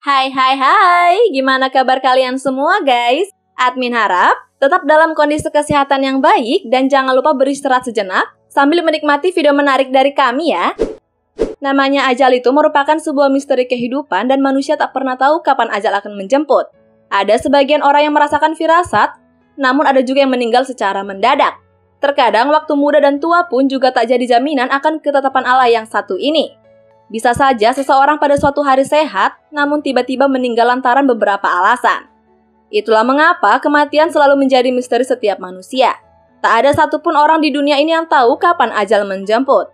Hai, gimana kabar kalian semua guys? Admin harap tetap dalam kondisi kesehatan yang baik dan jangan lupa beristirahat sejenak sambil menikmati video menarik dari kami ya. Namanya ajal itu merupakan sebuah misteri kehidupan dan manusia tak pernah tahu kapan ajal akan menjemput. Ada sebagian orang yang merasakan firasat, namun ada juga yang meninggal secara mendadak. Terkadang waktu muda dan tua pun juga tak jadi jaminan akan ketetapan Allah yang satu ini. Bisa saja seseorang pada suatu hari sehat, namun tiba-tiba meninggal lantaran beberapa alasan. Itulah mengapa kematian selalu menjadi misteri setiap manusia. Tak ada satupun orang di dunia ini yang tahu kapan ajal menjemput.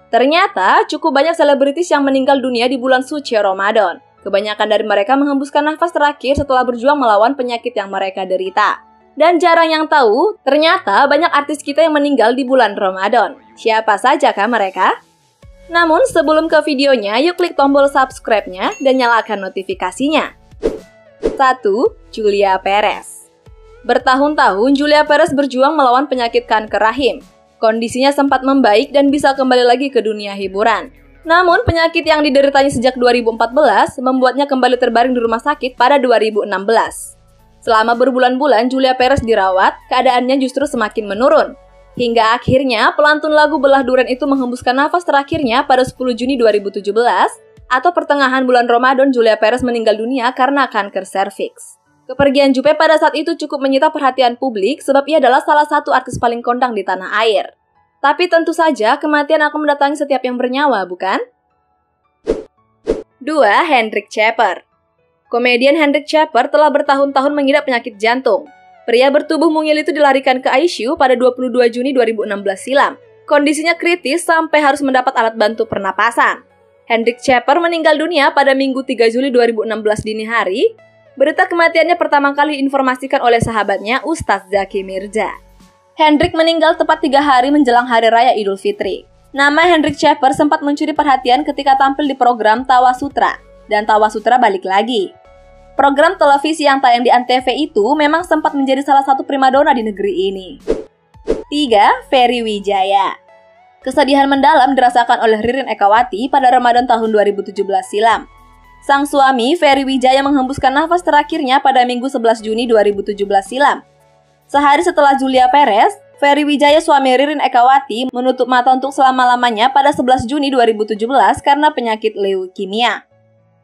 Ternyata cukup banyak selebritis yang meninggal dunia di bulan suci Ramadan. Kebanyakan dari mereka menghembuskan nafas terakhir setelah berjuang melawan penyakit yang mereka derita. Dan jarang yang tahu, ternyata banyak artis kita yang meninggal di bulan Ramadan. Siapa sajakah mereka? Namun sebelum ke videonya, yuk klik tombol subscribe-nya dan nyalakan notifikasinya. 1. Julia Perez. Bertahun-tahun Julia Perez berjuang melawan penyakit kanker rahim. Kondisinya sempat membaik dan bisa kembali lagi ke dunia hiburan. Namun penyakit yang dideritanya sejak 2014 membuatnya kembali terbaring di rumah sakit pada 2016. Selama berbulan-bulan Julia Perez dirawat, keadaannya justru semakin menurun. Hingga akhirnya pelantun lagu Belah Duren itu menghembuskan nafas terakhirnya pada 10 Juni 2017 atau pertengahan bulan Ramadan. Julia Perez meninggal dunia karena kanker serviks. Kepergian Jupe pada saat itu cukup menyita perhatian publik sebab ia adalah salah satu artis paling kondang di tanah air. Tapi tentu saja kematian akan mendatangi setiap yang bernyawa, bukan? 2. Hendrik Caper. Komedian Hendrik Caper telah bertahun-tahun mengidap penyakit jantung. Pria bertubuh mungil itu dilarikan ke ICU pada 22 Juni 2016 silam. Kondisinya kritis sampai harus mendapat alat bantu pernapasan. Hendrik Caper meninggal dunia pada Minggu 3 Juli 2016 dini hari. Berita kematiannya pertama kali diinformasikan oleh sahabatnya Ustadz Zaki Mirza. Hendrik meninggal tepat 3 hari menjelang Hari Raya Idul Fitri. Nama Hendrik Caper sempat mencuri perhatian ketika tampil di program Tawa Sutra. Dan Tawa Sutra balik lagi. Program televisi yang tayang di Antv itu memang sempat menjadi salah satu primadona di negeri ini. 3. Ferry Wijaya. Kesedihan mendalam dirasakan oleh Ririn Ekawati pada Ramadan tahun 2017 silam. Sang suami, Ferry Wijaya, menghembuskan nafas terakhirnya pada Minggu 11 Juni 2017 silam. Sehari setelah Julia Perez, Ferry Wijaya, suami Ririn Ekawati, menutup mata untuk selama-lamanya pada 11 Juni 2017 karena penyakit leukemia.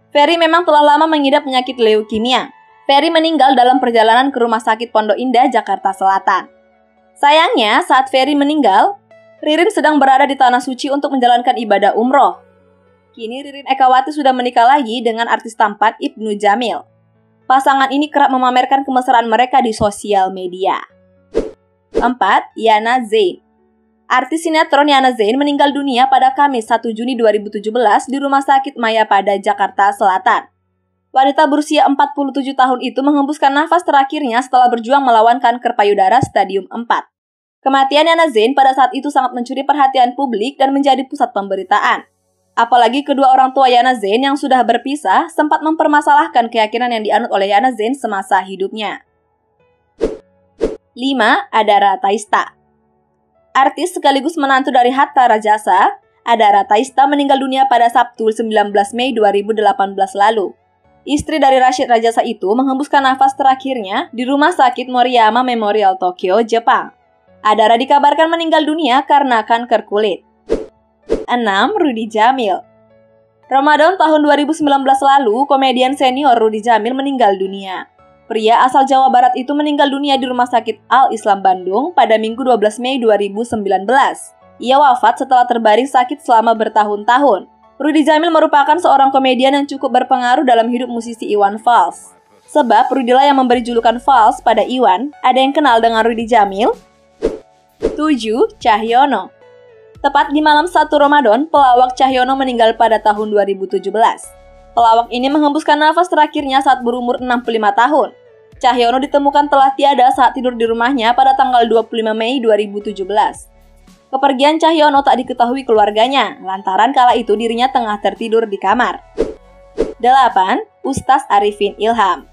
Ferry memang telah lama mengidap penyakit leukemia. Ferry meninggal dalam perjalanan ke Rumah Sakit Pondok Indah, Jakarta Selatan. Sayangnya, saat Ferry meninggal, Ririn sedang berada di Tanah Suci untuk menjalankan ibadah umroh. Kini Ririn Ekawati sudah menikah lagi dengan artis tampan Ibnu Jamil. Pasangan ini kerap memamerkan kemesraan mereka di sosial media. 4. Yana Zain. Artis sinetron Yana Zain meninggal dunia pada Kamis 1 Juni 2017 di Rumah Sakit Mayapada, Jakarta Selatan. Wanita berusia 47 tahun itu menghembuskan nafas terakhirnya setelah berjuang melawan kanker payudara stadium 4. Kematian Yana Zain pada saat itu sangat mencuri perhatian publik dan menjadi pusat pemberitaan. Apalagi kedua orang tua Yana Zain yang sudah berpisah sempat mempermasalahkan keyakinan yang dianut oleh Yana Zain semasa hidupnya. 5. Adara Taista. Artis sekaligus menantu dari Hatta Rajasa, Adara Taista meninggal dunia pada Sabtu 19 Mei 2018 lalu. Istri dari Rashid Rajasa itu menghembuskan nafas terakhirnya di Rumah Sakit Moriyama Memorial Tokyo, Jepang. Adara dikabarkan meninggal dunia karena kanker kulit. 6. Rudy Jamil. Ramadan tahun 2019 lalu, komedian senior Rudy Jamil meninggal dunia. Pria asal Jawa Barat itu meninggal dunia di Rumah Sakit Al-Islam Bandung pada Minggu 12 Mei 2019. Ia wafat setelah terbaring sakit selama bertahun-tahun. Rudy Jamil merupakan seorang komedian yang cukup berpengaruh dalam hidup musisi Iwan Fals. Sebab Rudy lah yang memberi julukan Fals pada Iwan. Ada yang kenal dengan Rudy Jamil? 7. Cahyono. Tepat di malam 1 Ramadan, pelawak Cahyono meninggal pada tahun 2017. Pelawak ini menghembuskan nafas terakhirnya saat berumur 65 tahun. Cahyono ditemukan telah tiada saat tidur di rumahnya pada tanggal 25 Mei 2017. Kepergian Cahyono tak diketahui keluarganya, lantaran kala itu dirinya tengah tertidur di kamar. 8. Ustaz Arifin Ilham.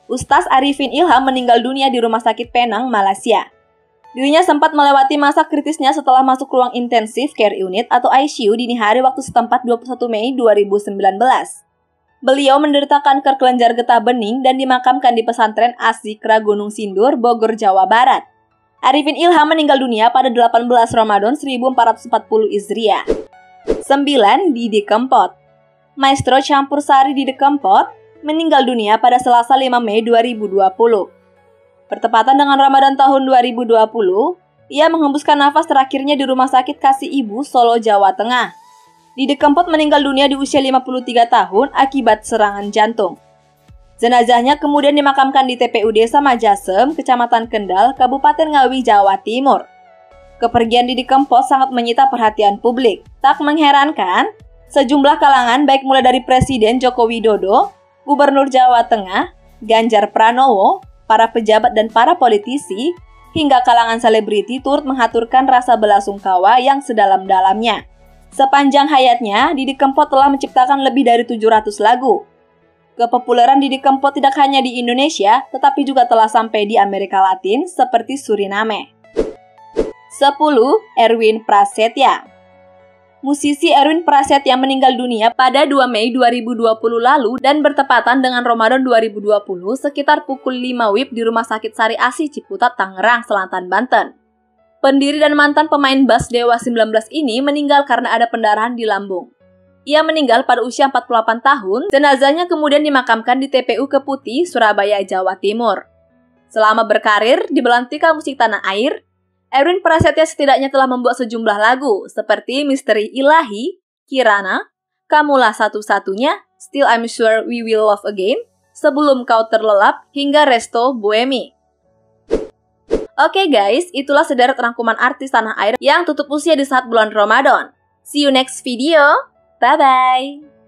Ustaz Arifin Ilham meninggal dunia di Rumah Sakit Penang, Malaysia. Dirinya sempat melewati masa kritisnya setelah masuk ruang intensif care unit atau ICU dini hari waktu setempat 21 Mei 2019. Beliau menderita kanker kelenjar getah bening dan dimakamkan di pesantren Asyikra Gunung Sindur, Bogor, Jawa Barat. Arifin Ilham meninggal dunia pada 18 Ramadan 1440 Hijriah. 9. Didi Kempot. Maestro campur sari Didi Kempot meninggal dunia pada Selasa 5 Mei 2020. Bertepatan dengan Ramadan tahun 2020, ia menghembuskan nafas terakhirnya di Rumah Sakit Kasih Ibu, Solo, Jawa Tengah. Didi Kempot meninggal dunia di usia 53 tahun akibat serangan jantung. Jenazahnya kemudian dimakamkan di TPU Desa Majasem, Kecamatan Kendal, Kabupaten Ngawi, Jawa Timur. Kepergian Didi Kempot sangat menyita perhatian publik. Tak mengherankan, sejumlah kalangan baik mulai dari Presiden Joko Widodo, Gubernur Jawa Tengah, Ganjar Pranowo, para pejabat dan para politisi, hingga kalangan selebriti turut mengaturkan rasa belasungkawa yang sedalam-dalamnya. Sepanjang hayatnya, Didi Kempot telah menciptakan lebih dari 700 lagu. Kepopuleran Didi Kempot tidak hanya di Indonesia, tetapi juga telah sampai di Amerika Latin seperti Suriname. 10. Erwin Prasetya. Musisi Erwin Prasetya meninggal dunia pada 2 Mei 2020 lalu dan bertepatan dengan Ramadan 2020 sekitar pukul 5 WIB di Rumah Sakit Sari Asih Ciputat, Tangerang, Selatan, Banten. Pendiri dan mantan pemain bass Dewa 19 ini meninggal karena ada pendarahan di lambung. Ia meninggal pada usia 48 tahun, jenazahnya kemudian dimakamkan di TPU Keputi, Surabaya, Jawa Timur. Selama berkarir di belantika musik tanah air, Erwin Prasetya setidaknya telah membuat sejumlah lagu seperti Misteri Ilahi, Kirana, Kamulah Satu-Satunya, Still I'm Sure We Will Love Again, Sebelum Kau Terlelap, hingga Resto Bohemi. Oke guys, itulah sederet rangkuman artis tanah air yang tutup usia di saat bulan Ramadan. See you next video, bye-bye!